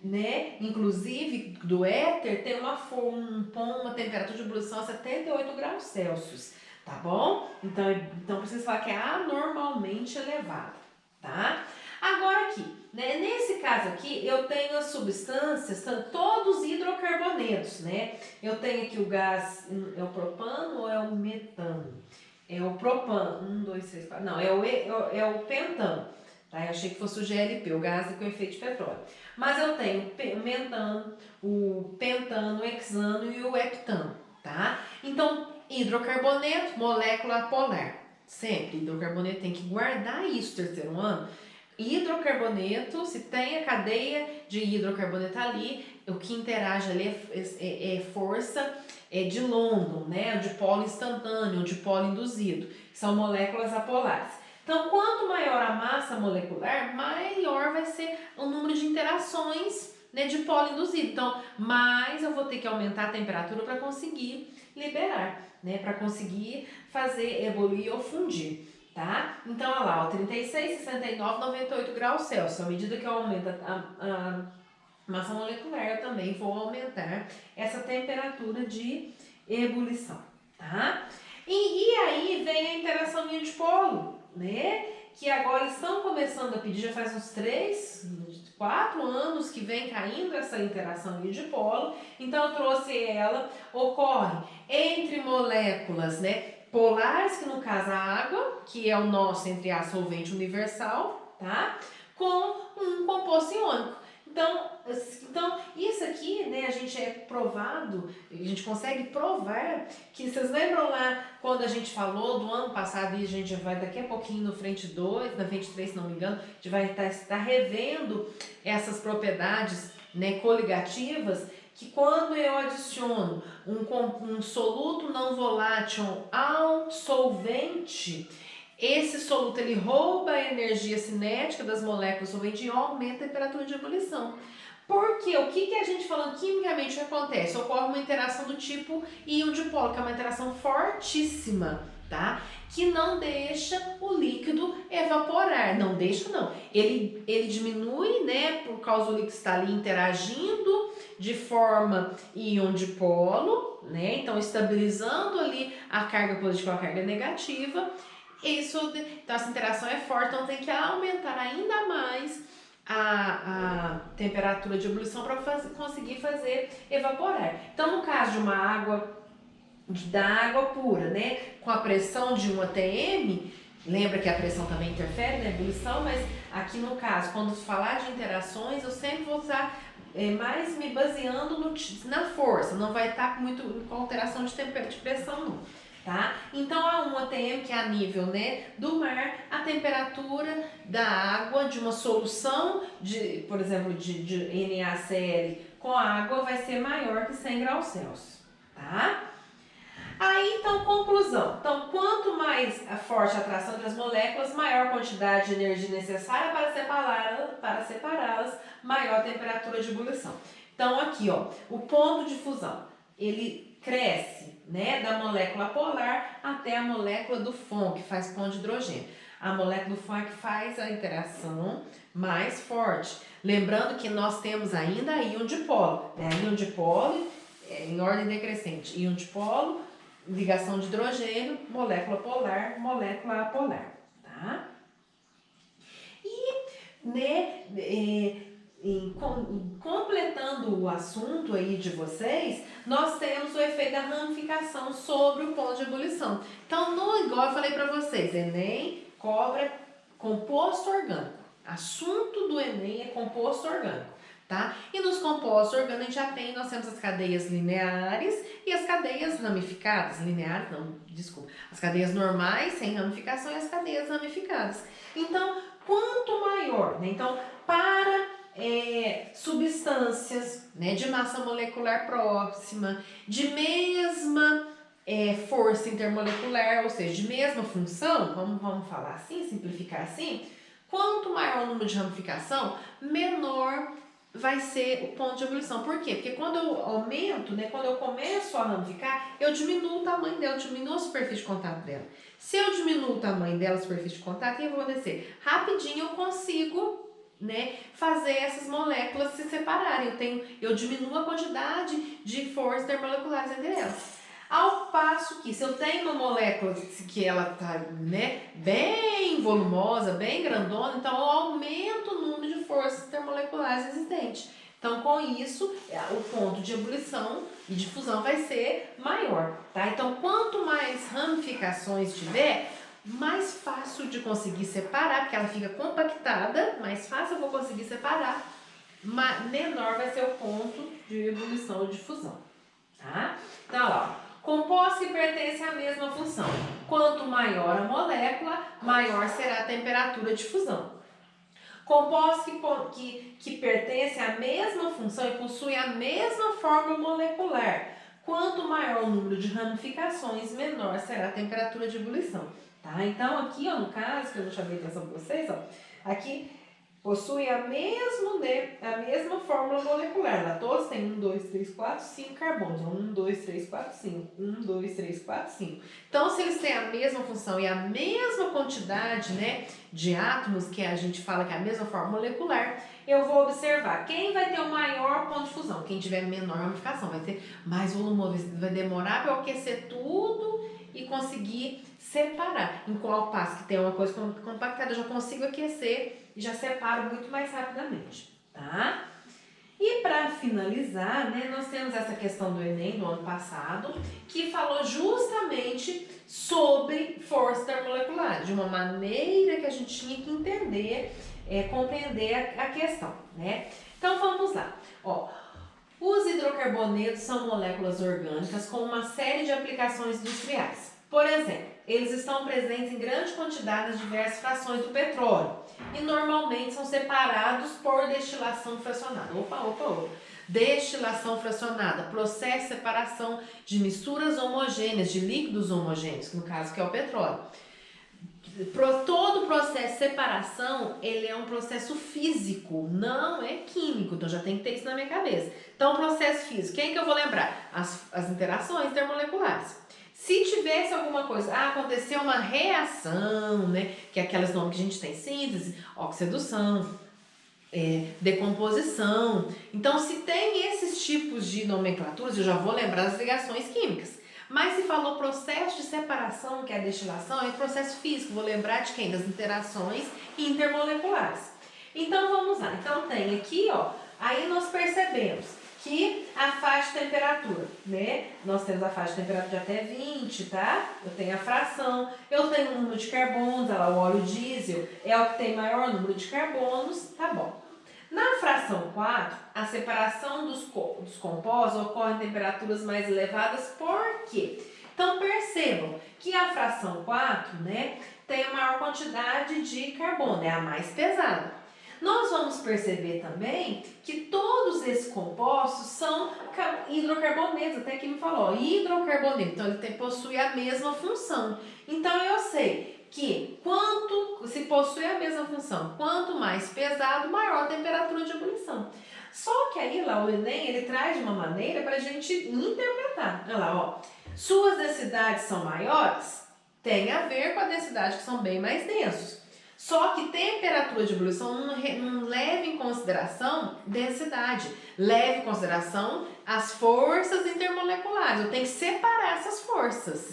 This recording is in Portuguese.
né? Inclusive, do éter tem uma temperatura de ebulição a 78 graus Celsius, tá bom? Então precisa falar que é anormalmente elevada, tá? Agora aqui, né? Nesse caso aqui, eu tenho as substâncias, são todos hidrocarbonetos, né? Eu tenho aqui o gás, é o propano ou é o metano? É o propano, 1, 2, 3, 4, não, é o pentano. Tá? Eu achei que fosse o GLP, o gás com efeito de petróleo. Mas eu tenho o metano, o pentano, o hexano e o heptano, tá? Então, hidrocarboneto, molécula polar. Sempre, hidrocarboneto tem que guardar isso terceiro ano. Hidrocarboneto, se tem a cadeia de hidrocarboneto ali, o que interage ali é força de London, né? O dipolo instantâneo, o dipolo induzido, que são moléculas apolares. Então, quanto maior a massa molecular, maior vai ser o número de interações, né, de polo induzido. Então, mais eu vou ter que aumentar a temperatura para conseguir liberar, né, para conseguir fazer ebulir ou fundir, tá? Então, olha lá, ó, 36, 69, 98 graus Celsius. À medida que eu aumento a massa molecular, eu também vou aumentar essa temperatura de ebulição, tá? E aí vem a interação de dipolo, né? Que agora estão começando a pedir, já faz uns 3, 4 anos que vem caindo essa interação de dipolo. Então eu trouxe ela, ocorre entre moléculas, né, polares, que no caso a água, que é o nosso, entre aspas, solvente universal, tá? Com um composto iônico. Então, isso aqui, né, a gente é provado, a gente consegue provar que, vocês lembram lá quando a gente falou do ano passado, e a gente vai daqui a pouquinho no frente 2, na frente 3, se não me engano, a gente vai estar revendo essas propriedades, né, coligativas, que quando eu adiciono um soluto não volátil ao solvente, esse soluto ele rouba a energia cinética das moléculas solvente e aumenta a temperatura de ebulição. Porque o que a gente falando quimicamente acontece? Ocorre uma interação do tipo íon-dipolo, que é uma interação fortíssima, tá? Que não deixa o líquido evaporar. Não deixa, não. Ele diminui, né? Por causa do líquido estar ali interagindo de forma íon-dipolo, né? Então, estabilizando ali a carga positiva com a carga negativa. Então, essa interação é forte, então tem que aumentar ainda mais a temperatura de ebulição para conseguir fazer evaporar. Então, no caso de uma água, da água pura, né, com a pressão de 1 atm, lembra que a pressão também interfere na ebulição, mas aqui no caso, quando falar de interações, eu sempre vou usar mais me baseando na força, não vai estar muito com alteração de pressão, não. Tá? Então, a 1 atm, que é a nível, né, do mar, a temperatura da água de uma solução, por exemplo, de NaCl com água vai ser maior que 100 graus Celsius. Tá? Aí, então, conclusão. Então, quanto mais forte a atração entre as moléculas, maior a quantidade de energia necessária para separá-las, maior a temperatura de ebulição. Então, aqui, ó, o ponto de fusão, ele cresce, né, da molécula polar até a molécula do FON, que faz ponto de hidrogênio. A molécula do FON é que faz a interação mais forte. Lembrando que nós temos ainda íon dipolo, né? Íon dipolo em ordem decrescente. Íon dipolo, ligação de hidrogênio, molécula polar, molécula apolar, tá? E, né, completando o assunto aí de vocês, nós temos o efeito da ramificação sobre o ponto de ebulição. Então, igual eu falei para vocês, Enem cobra composto orgânico. Assunto do Enem é composto orgânico, tá? E nos compostos orgânicos nós temos as cadeias lineares e as cadeias ramificadas. Lineares, não, desculpa. As cadeias normais, sem ramificação, e as cadeias ramificadas. Então, quanto maior, né? Então, para substâncias, né, de massa molecular próxima, de mesma força intermolecular, ou seja, de mesma função, vamos falar assim, simplificar assim, quanto maior o número de ramificação, menor vai ser o ponto de ebulição. Por quê? Porque quando eu aumento, né, quando eu começo a ramificar, eu diminuo o tamanho dela, eu diminuo a superfície de contato dela. Se eu diminuo o tamanho dela, a superfície de contato, o que vai acontecer? Rapidinho eu consigo né, fazer essas moléculas se separarem. Eu diminuo a quantidade de forças intermoleculares entre elas. Ao passo que, se eu tenho uma molécula que ela está, né, bem volumosa, bem grandona, então eu aumento o número de forças intermoleculares existentes. Então, com isso, o ponto de ebulição e de fusão vai ser maior, tá? Então, quanto mais ramificações tiver, mais fácil de conseguir separar, porque ela fica compactada, mais fácil eu vou conseguir separar, menor vai ser o ponto de ebulição ou de fusão, tá? Então, ó, compostos que pertencem à mesma função. Quanto maior a molécula, maior será a temperatura de fusão. Compostos que pertencem à mesma função e possuem a mesma forma molecular. Quanto maior o número de ramificações, menor será a temperatura de ebulição. Tá? Então, aqui, ó, no caso, que eu não chamei atenção para vocês, ó, aqui possui a mesma fórmula molecular. Lá todos têm 1, 2, 3, 4, 5 carbonos. 1, 2, 3, 4, 5. 1, 2, 3, 4, 5. Então, se eles têm a mesma função e a mesma quantidade, né, de átomos, que a gente fala que é a mesma forma molecular, eu vou observar quem vai ter o maior ponto de fusão. Quem tiver menor ramificação vai ter mais volumoso, vai demorar para eu aquecer tudo e conseguir separar. Em qual passo que tem uma coisa compactada, eu já consigo aquecer e já separo muito mais rapidamente, tá? E para finalizar, né, nós temos essa questão do Enem do ano passado, que falou justamente sobre força termomolecular, de uma maneira que a gente tinha que entender, compreender a questão, né? Então vamos lá, ó. Os hidrocarbonetos são moléculas orgânicas com uma série de aplicações industriais. Por exemplo, eles estão presentes em grande quantidade nas diversas frações do petróleo e normalmente são separados por destilação fracionada. Destilação fracionada, processo de separação de misturas homogêneas, de líquidos homogêneos, que no caso que é o petróleo. Todo o processo de separação, ele é um processo físico, não é químico, então já tem que ter isso na minha cabeça. Então, processo físico, quem que eu vou lembrar? As interações termomoleculares. Se tivesse alguma coisa, aconteceu uma reação, né, que é aqueles nomes que a gente tem, síntese, oxidação, decomposição. Então, se tem esses tipos de nomenclaturas, eu já vou lembrar das ligações químicas. Mas se falou processo de separação, que é a destilação, é processo físico, vou lembrar de quem? Das interações intermoleculares. Então, vamos lá. Então, tem aqui, ó, aí nós percebemos que a faixa de temperatura, né? Nós temos a faixa de temperatura de até 20, tá? Eu tenho a fração, eu tenho o número de carbonos, olha lá, o óleo diesel é o que tem maior número de carbonos, tá bom. Na fração 4, a separação dos compostos ocorre em temperaturas mais elevadas, por quê? Então, percebam que a fração 4, né, tem a maior quantidade de carbono, é a mais pesada. Nós vamos perceber também que todos esses compostos são hidrocarbonetos, até que me falou, hidrocarboneto, então ele possui a mesma função. Então eu sei que se possui a mesma função, quanto mais pesado, maior a temperatura de ebulição. Só que aí lá o Enem, ele traz de uma maneira para a gente interpretar. Olha lá, ó, suas densidades são maiores, tem a ver com a densidade que são bem mais densos. Só que temperatura de ebulição não leva em consideração densidade, leva em consideração as forças intermoleculares. Eu tenho que separar essas forças.